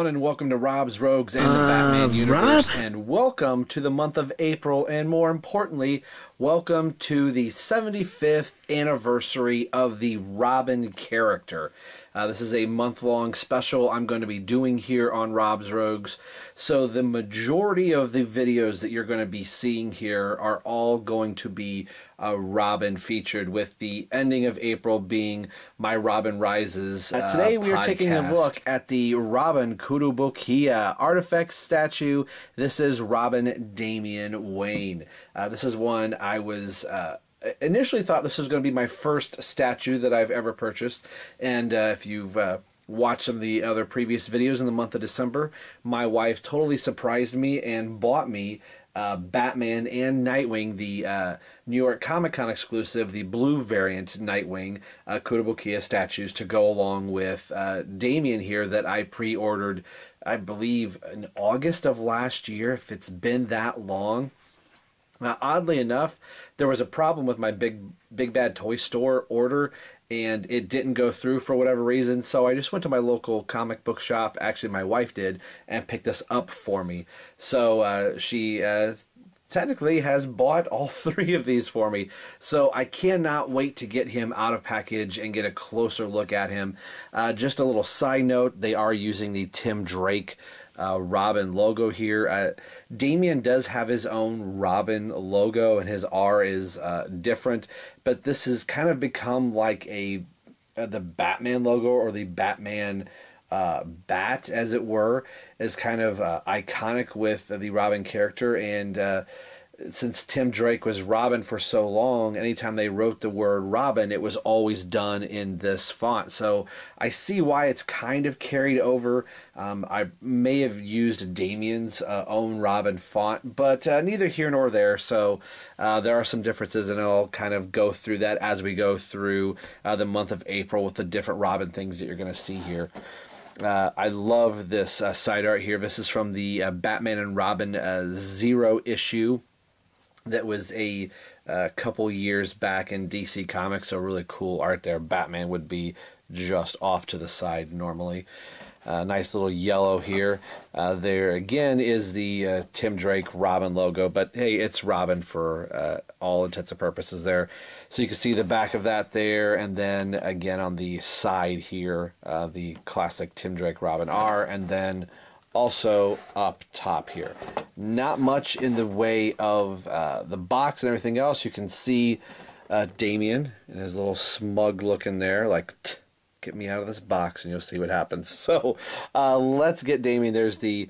everyone, and welcome to Rob's Rogues and the Batman Universe, and welcome to the month of April, and more importantly, welcome to the 75th anniversary of the Robin character. This is a month-long special I'm going to be doing here on Rob's Rogues. So the majority of the videos that you're going to be seeing here are all going to be Robin featured, with the ending of April being my Robin Rises Today we are taking a look at the Robin Kotobukiya ArtFX statue. This is Robin Damian Wayne. This is one I was... initially thought this was going to be my first statue that I've ever purchased, and if you've watched some of the other previous videos in the month of December, my wife totally surprised me and bought me Batman and Nightwing, the New York Comic Con exclusive, the blue variant Nightwing Kotobukiya statues to go along with Damian here that I pre-ordered, I believe, in August of last year, if it's been that long. Now, oddly enough, there was a problem with my Big Bad Toy Store order, and it didn't go through for whatever reason, so I just went to my local comic book shop, actually my wife did, and picked this up for me. So she technically has bought all three of these for me, so I cannot wait to get him out of package and get a closer look at him. Just a little side note, they are using the Tim Drake Robin logo here. Damian does have his own Robin logo, and his R is different, but this has kind of become like the Batman logo, or the Batman bat, as it were, is kind of iconic with the Robin character. And since Tim Drake was Robin for so long, anytime they wrote the word Robin, it was always done in this font. So I see why it's kind of carried over. I may have used Damian's own Robin font, but neither here nor there. So there are some differences, and I'll kind of go through that as we go through the month of April with the different Robin things that you're going to see here. I love this side art here. This is from the Batman and Robin Zero issue. That was a couple years back in DC Comics, so really cool art there. Batman would be just off to the side normally. Nice little yellow here. There again is the Tim Drake Robin logo, but hey, it's Robin for all intents and purposes there. So you can see the back of that there, and then again on the side here, the classic Tim Drake Robin R, and then also up top here. Not much in the way of the box and everything else. You can see Damian and his little smug look in there, like, get me out of this box and you'll see what happens. So let's get Damian. There's the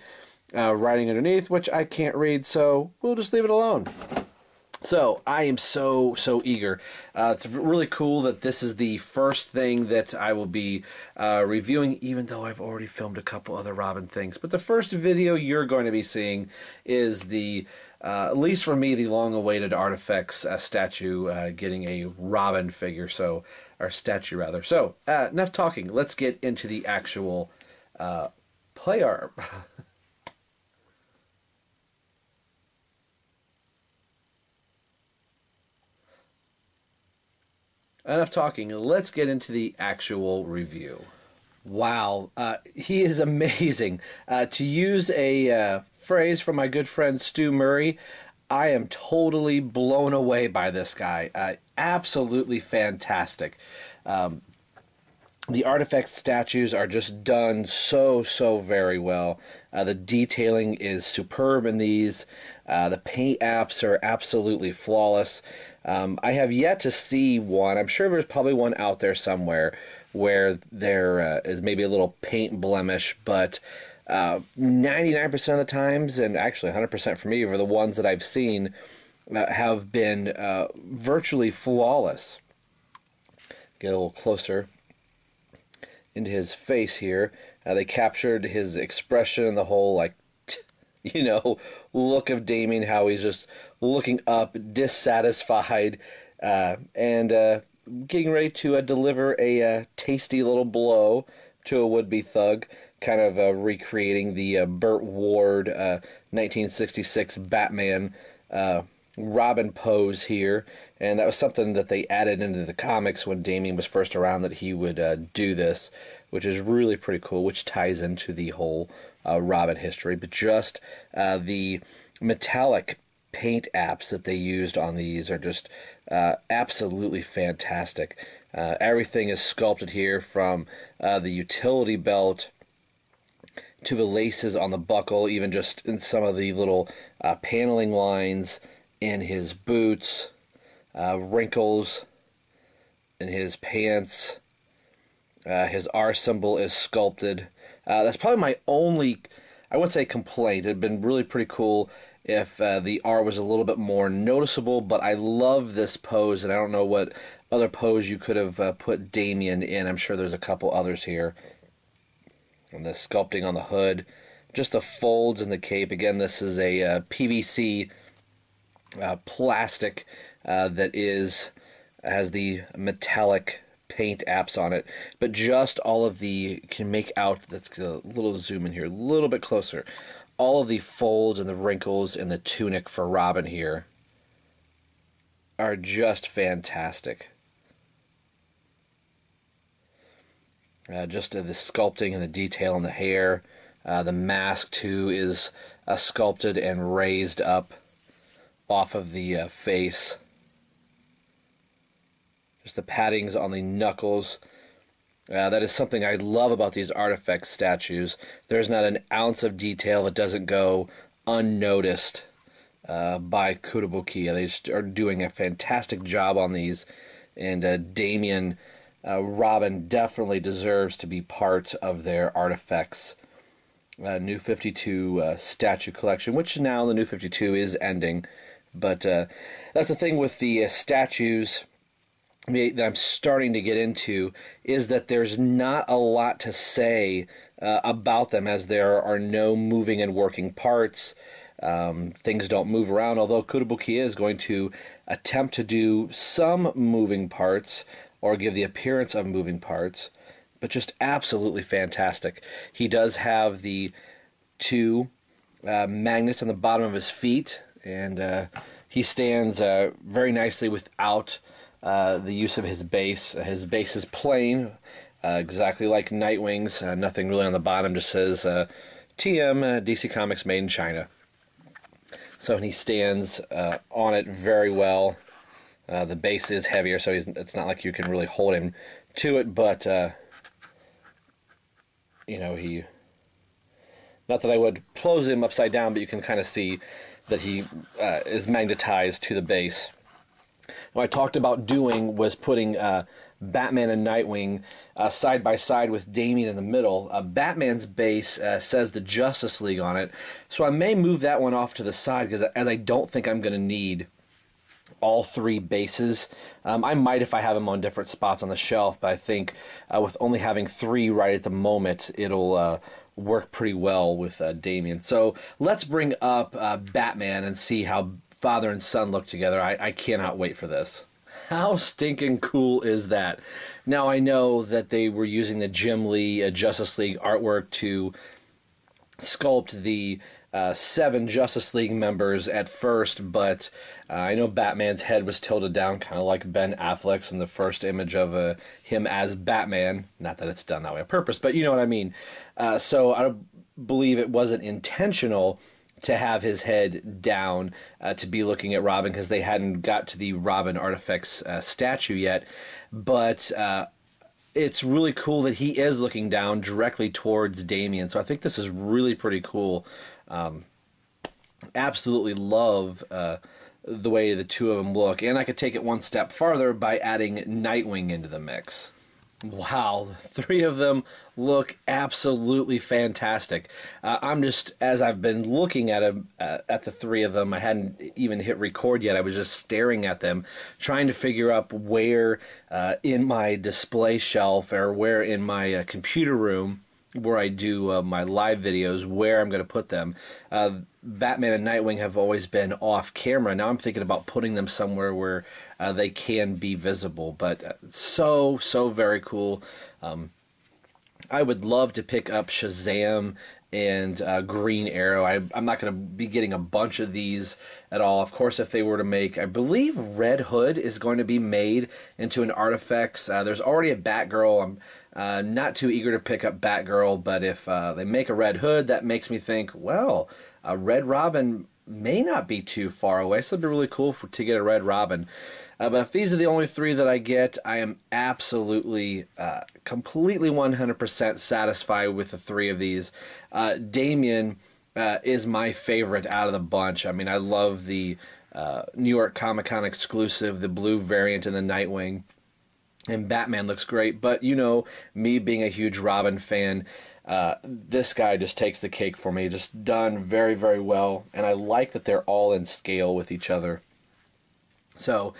writing underneath, which I can't read, so we'll just leave it alone. So I am so eager. It's really cool that this is the first thing that I will be reviewing, even though I've already filmed a couple other Robin things. But the first video you're going to be seeing is the, at least for me, the long-awaited ArtFX statue getting a Robin figure, so, or statue rather. So enough talking. Let's get into the actual play art. Enough talking, let's get into the actual review. Wow, he is amazing. To use a phrase from my good friend Stu Murray, I am totally blown away by this guy. Absolutely fantastic. The ArtFX statues are just done so very well. The detailing is superb in these. The paint apps are absolutely flawless. I have yet to see one. I'm sure there's probably one out there somewhere where there is maybe a little paint blemish, but 99% of the times, and actually 100% for me, for the ones that I've seen, have been virtually flawless. Get a little closer into his face here. They captured his expression and the whole, like, you know, look of Damian, how he's just looking up, dissatisfied, and getting ready to deliver a tasty little blow to a would-be thug, kind of recreating the Burt Ward 1966 Batman Robin pose here, and that was something that they added into the comics when Damian was first around, that he would do this, which is really pretty cool, which ties into the whole Robin history. But just the metallic paint apps that they used on these are just absolutely fantastic. Everything is sculpted here, from the utility belt to the laces on the buckle, even just in some of the little paneling lines in his boots, wrinkles in his pants. His R symbol is sculpted. That's probably my only, I wouldn't say complaint. It'd been really pretty cool if the R was a little bit more noticeable, but I love this pose, and I don't know what other pose you could have put Damian in. I'm sure there's a couple others here. And the sculpting on the hood, just the folds in the cape. Again, this is a PVC plastic that has the metallic paint apps on it, but just all of the, can make out, let's a little zoom in here, a little bit closer, all of the folds and the wrinkles in the tunic for Robin here are just fantastic. Just the sculpting and the detail in the hair. The mask too is sculpted and raised up off of the face. Just the paddings on the knuckles. That is something I love about these ArtFX statues. There's not an ounce of detail that doesn't go unnoticed by Kotobukiya. They just are doing a fantastic job on these. And Damian, Robin definitely deserves to be part of their ArtFX New 52 statue collection, which now the New 52 is ending. But that's the thing with the statues that I'm starting to get into, is that there's not a lot to say about them, as there are no moving and working parts. Things don't move around, although Kotobukiya is going to attempt to do some moving parts, or give the appearance of moving parts, but just absolutely fantastic. He does have the two magnets on the bottom of his feet, and he stands very nicely without the use of his base. His base is plain, exactly like Nightwing's. Nothing really on the bottom, just says TM, DC Comics made in China. So he stands on it very well. The base is heavier, so it's not like you can really hold him to it, but you know, not that I would close him upside down, but you can kind of see that he is magnetized to the base. What I talked about doing was putting Batman and Nightwing side by side with Damian in the middle. Batman's base says the Justice League on it, so I may move that one off to the side, because as I don't think I'm going to need all three bases. I might if I have them on different spots on the shelf, but I think with only having three right at the moment, it'll work pretty well with Damian. So let's bring up Batman and see how father and son look together. I cannot wait for this. How stinking cool is that? Now, I know that they were using the Jim Lee Justice League artwork to sculpt the 7 Justice League members at first, but I know Batman's head was tilted down, kind of like Ben Affleck's in the first image of him as Batman. Not that it's done that way on purpose, but you know what I mean. So I believe it wasn't intentional to have his head down to be looking at Robin, because they hadn't got to the Robin ArtFX statue yet. But it's really cool that he is looking down directly towards Damian. So I think this is really pretty cool. Absolutely love the way the two of them look. And I could take it one step farther by adding Nightwing into the mix. Wow, the 3 of them look absolutely fantastic. I'm just, as I've been looking at the 3 of them, I hadn't even hit record yet. I was just staring at them, trying to figure out where in my display shelf, or where in my computer room where I do my live videos, where I'm going to put them. Batman and Nightwing have always been off camera. Now I'm thinking about putting them somewhere where they can be visible. But so very cool. I would love to pick up Shazam and Green Arrow. I'm not going to be getting a bunch of these at all. Of course, if they were to make, I believe Red Hood is going to be made into an ArtFX. There's already a Batgirl. I'm not too eager to pick up Batgirl, but if they make a Red Hood, that makes me think, well, a Red Robin may not be too far away, so it'd be really cool to get a Red Robin. But if these are the only three that I get, I am absolutely, completely 100% satisfied with the three of these. Damian is my favorite out of the bunch. I mean, I love the New York Comic Con exclusive, the blue variant in the Nightwing. And Batman looks great, but you know, me being a huge Robin fan, this guy just takes the cake for me. Just done very, very well, and I like that they're all in scale with each other. So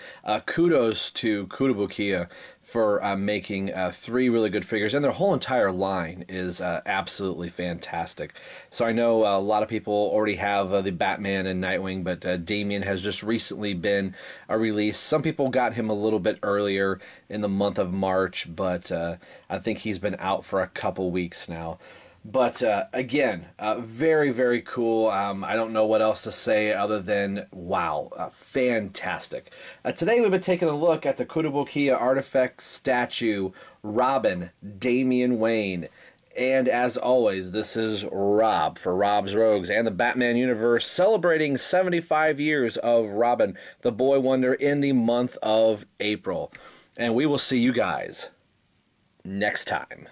kudos to Kotobukiya for making three really good figures, and their whole entire line is absolutely fantastic. So I know a lot of people already have the Batman and Nightwing, but Damian has just recently been released. Some people got him a little bit earlier in the month of March, but I think he's been out for a couple weeks now. But again, very, very cool. I don't know what else to say other than, wow, fantastic. Today we've been taking a look at the Kotobukiya ArtFX statue, Robin, Damian Wayne. And as always, this is Rob for Rob's Rogues and the Batman universe, celebrating 75 years of Robin, the Boy Wonder, in the month of April. And we will see you guys next time.